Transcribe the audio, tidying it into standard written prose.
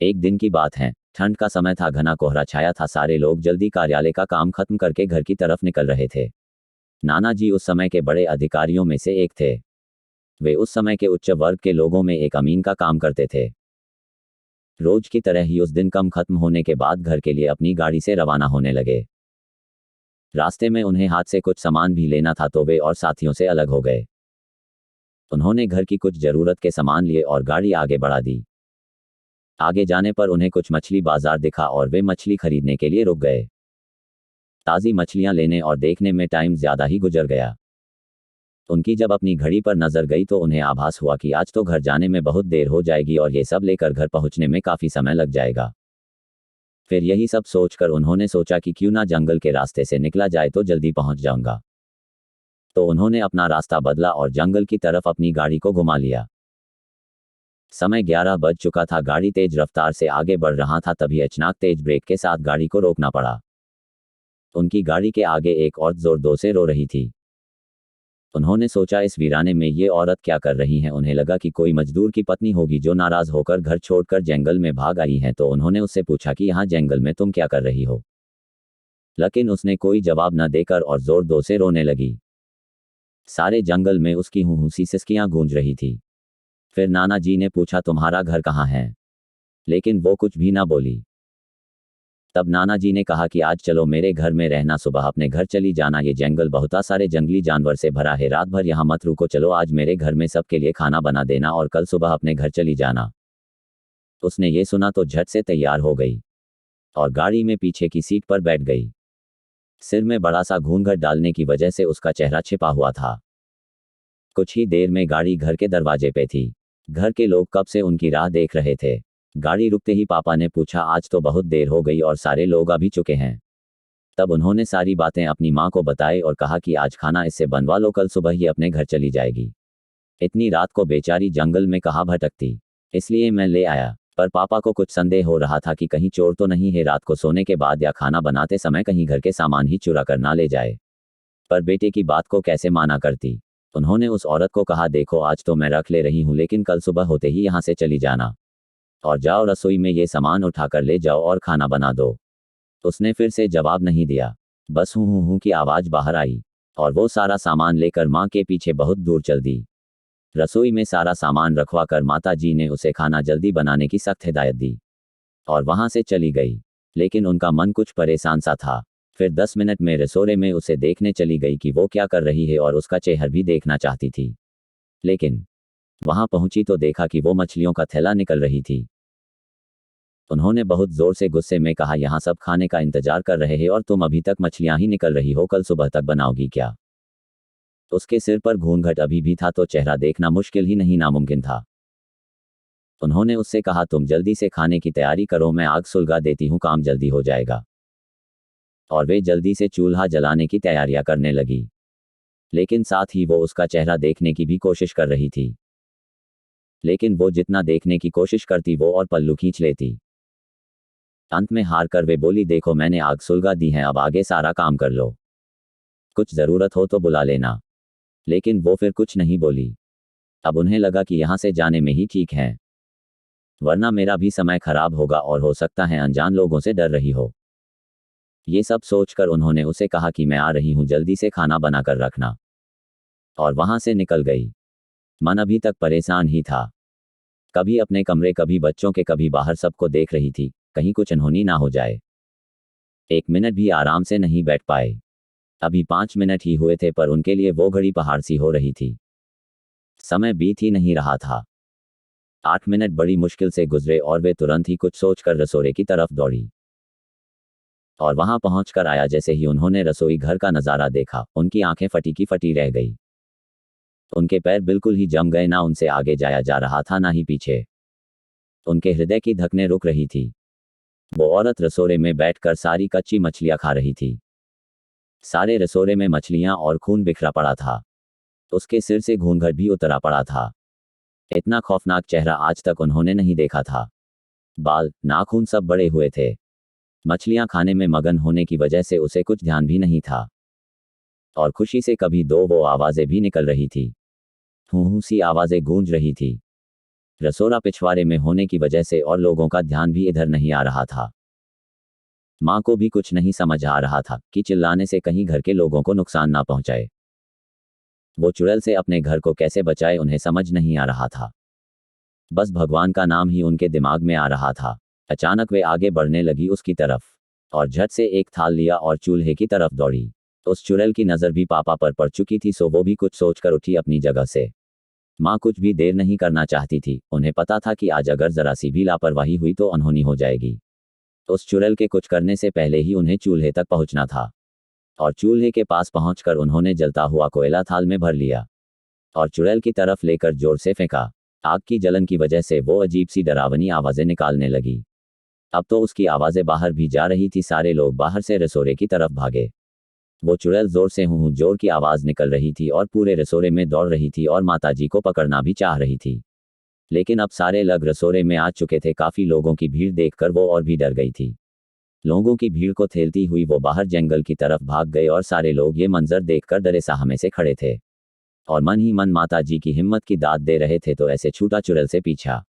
एक दिन की बात है, ठंड का समय था, घना कोहरा छाया था, सारे लोग जल्दी कार्यालय का काम खत्म करके घर की तरफ निकल रहे थे। नाना जी उस समय के बड़े अधिकारियों में से एक थे। वे उस समय के उच्च वर्ग के लोगों में एक अमीन का काम करते थे। रोज की तरह ही उस दिन काम खत्म होने के बाद घर के लिए अपनी गाड़ी से रवाना होने लगे। रास्ते में उन्हें हाथ से कुछ सामान भी लेना था तो वे और साथियों से अलग हो गए। उन्होंने घर की कुछ जरूरत के सामान लिए और गाड़ी आगे बढ़ा दी। आगे जाने पर उन्हें कुछ मछली बाजार दिखा और वे मछली खरीदने के लिए रुक गए। ताज़ी मछलियां लेने और देखने में टाइम ज़्यादा ही गुजर गया। उनकी जब अपनी घड़ी पर नज़र गई तो उन्हें आभास हुआ कि आज तो घर जाने में बहुत देर हो जाएगी और ये सब लेकर घर पहुंचने में काफ़ी समय लग जाएगा। फिर यही सब सोचकर उन्होंने सोचा कि क्यों ना जंगल के रास्ते से निकला जाए तो जल्दी पहुंच जाऊंगा। तो उन्होंने अपना रास्ता बदला और जंगल की तरफ अपनी गाड़ी को घुमा लिया। समय 11 बज चुका था, गाड़ी तेज रफ्तार से आगे बढ़ रहा था, तभी अचानक तेज ब्रेक के साथ गाड़ी को रोकना पड़ा। उनकी गाड़ी के आगे एक औरत जोर-जोर से रो रही थी। उन्होंने सोचा इस वीराने में ये औरत क्या कर रही है। उन्हें लगा कि कोई मजदूर की पत्नी होगी जो नाराज होकर घर छोड़कर जंगल में भाग आई है, तो उन्होंने उससे पूछा कि यहाँ जंगल में तुम क्या कर रही हो। लेकिन उसने कोई जवाब न देकर और जोर-जोर से रोने लगी। सारे जंगल में उसकी हुँ-हुँ-सी सिसकियाँ गूंज रही थी। फिर नाना जी ने पूछा तुम्हारा घर कहाँ है, लेकिन वो कुछ भी ना बोली। तब नाना जी ने कहा कि आज चलो मेरे घर में रहना, सुबह अपने घर चली जाना, ये जंगल बहुत सारे जंगली जानवर से भरा है, रात भर यहाँ मत रुको, चलो आज मेरे घर में सबके लिए खाना बना देना और कल सुबह अपने घर चली जाना। उसने ये सुना तो झट से तैयार हो गई और गाड़ी में पीछे की सीट पर बैठ गई। सिर में बड़ा सा घूंघट डालने की वजह से उसका चेहरा छिपा हुआ था। कुछ ही देर में गाड़ी घर के दरवाजे पे थी। घर के लोग कब से उनकी राह देख रहे थे। गाड़ी रुकते ही पापा ने पूछा आज तो बहुत देर हो गई और सारे लोग आ भी चुके हैं। तब उन्होंने सारी बातें अपनी माँ को बताई और कहा कि आज खाना इससे बनवा लो, कल सुबह ही अपने घर चली जाएगी। इतनी रात को बेचारी जंगल में कहाँ भटकती, इसलिए मैं ले आया। पर पापा को कुछ संदेह हो रहा था कि कहीं चोर तो नहीं है, रात को सोने के बाद या खाना बनाते समय कहीं घर के सामान ही चुरा कर ना ले जाए। पर बेटे की बात को कैसे माना करती। उन्होंने उस औरत को कहा देखो आज तो मैं रख ले रही हूँ, लेकिन कल सुबह होते ही यहाँ से चली जाना और जाओ रसोई में ये सामान उठाकर ले जाओ और खाना बना दो। उसने फिर से जवाब नहीं दिया, बस हूँ हूँ हूँ की आवाज़ बाहर आई और वो सारा सामान लेकर माँ के पीछे बहुत दूर चल दी। रसोई में सारा सामान रखवा कर माता जी ने उसे खाना जल्दी बनाने की सख्त हिदायत दी और वहाँ से चली गई। लेकिन उनका मन कुछ परेशान सा था। फिर 10 मिनट में रसोड़े में उसे देखने चली गई कि वो क्या कर रही है और उसका चेहरा भी देखना चाहती थी। लेकिन वहां पहुंची तो देखा कि वो मछलियों का थैला निकल रही थी। उन्होंने बहुत जोर से गुस्से में कहा यहाँ सब खाने का इंतजार कर रहे हैं और तुम अभी तक मछलियां ही निकल रही हो, कल सुबह तक बनाओगी क्या। उसके सिर पर घूंघट अभी भी था तो चेहरा देखना मुश्किल ही नहीं नामुमकिन था। उन्होंने उससे कहा तुम जल्दी से खाने की तैयारी करो, मैं आग सुलगा देती हूँ, काम जल्दी हो जाएगा। और वे जल्दी से चूल्हा जलाने की तैयारियां करने लगी। लेकिन साथ ही वो उसका चेहरा देखने की भी कोशिश कर रही थी। लेकिन वो जितना देखने की कोशिश करती वो और पल्लू खींच लेती। अंत में हार कर वे बोली देखो मैंने आग सुलगा दी है, अब आगे सारा काम कर लो, कुछ ज़रूरत हो तो बुला लेना। लेकिन वो फिर कुछ नहीं बोली। अब उन्हें लगा कि यहाँ से जाने में ही ठीक है, वरना मेरा भी समय खराब होगा और हो सकता है अनजान लोगों से डर रही हो। ये सब सोचकर उन्होंने उसे कहा कि मैं आ रही हूँ, जल्दी से खाना बनाकर रखना, और वहां से निकल गई। मन अभी तक परेशान ही था, कभी अपने कमरे कभी बच्चों के कभी बाहर, सबको देख रही थी कहीं कुछ अनहोनी ना हो जाए। 1 मिनट भी आराम से नहीं बैठ पाए। अभी 5 मिनट ही हुए थे पर उनके लिए वो घड़ी पहाड़ सी हो रही थी। समय बीत ही नहीं रहा था। 8 मिनट बड़ी मुश्किल से गुजरे और वे तुरंत ही कुछ सोचकर रसोड़े की तरफ दौड़ी और वहां पहुंचकर आया। जैसे ही उन्होंने रसोई घर का नज़ारा देखा उनकी आंखें फटी की फटी रह गई। उनके पैर बिल्कुल ही जम गए, ना उनसे आगे जाया जा रहा था ना ही पीछे। उनके हृदय की धड़कनें रुक रही थी। वो औरत रसोड़े में बैठकर सारी कच्ची मछलियां खा रही थी। सारे रसोड़े में मछलियां और खून बिखरा पड़ा था। उसके सिर से घूंघट भी उतरा पड़ा था। इतना खौफनाक चेहरा आज तक उन्होंने नहीं देखा था। बाल नाखून सब बड़े हुए थे। मछलियां खाने में मगन होने की वजह से उसे कुछ ध्यान भी नहीं था और खुशी से कभी दो वो आवाजें भी निकल रही थी। हूँ हूँ सी आवाजें गूंज रही थी। रसोड़ा पिछवाड़े में होने की वजह से और लोगों का ध्यान भी इधर नहीं आ रहा था। माँ को भी कुछ नहीं समझ आ रहा था कि चिल्लाने से कहीं घर के लोगों को नुकसान ना पहुंचाए। वो चुड़ैल से अपने घर को कैसे बचाए उन्हें समझ नहीं आ रहा था। बस भगवान का नाम ही उनके दिमाग में आ रहा था। अचानक वे आगे बढ़ने लगी उसकी तरफ और झट से एक थाल लिया और चूल्हे की तरफ दौड़ी। उस चुड़ैल की नज़र भी पापा पर पड़ चुकी थी, सो वो भी कुछ सोचकर उठी अपनी जगह से। माँ कुछ भी देर नहीं करना चाहती थी, उन्हें पता था कि आज अगर जरा सी भी लापरवाही हुई तो अनहोनी हो जाएगी। उस चुड़ैल के कुछ करने से पहले ही उन्हें चूल्हे तक पहुंचना था और चूल्हे के पास पहुंचकर उन्होंने जलता हुआ कोयला थाल में भर लिया और चुड़ैल की तरफ लेकर जोर से फेंका। आग की जलन की वजह से वो अजीब सी डरावनी आवाज़ें निकालने लगी। अब तो उसकी आवाज़ें बाहर भी जा रही थी। सारे लोग बाहर से रसोड़े की तरफ भागे। वो चुड़ैल जोर से हूँ जोर की आवाज़ निकल रही थी और पूरे रसोड़े में दौड़ रही थी और माताजी को पकड़ना भी चाह रही थी। लेकिन अब सारे लोग रसोड़े में आ चुके थे। काफ़ी लोगों की भीड़ देखकर वो और भी डर गई थी। लोगों की भीड़ को ठेलती हुई वो बाहर जंगल की तरफ भाग गए और सारे लोग ये मंजर देखकर डरे साहमे से खड़े थे और मन ही मन माताजी की हिम्मत की दाद दे रहे थे। तो ऐसे छूटा चुड़ैल से पीछा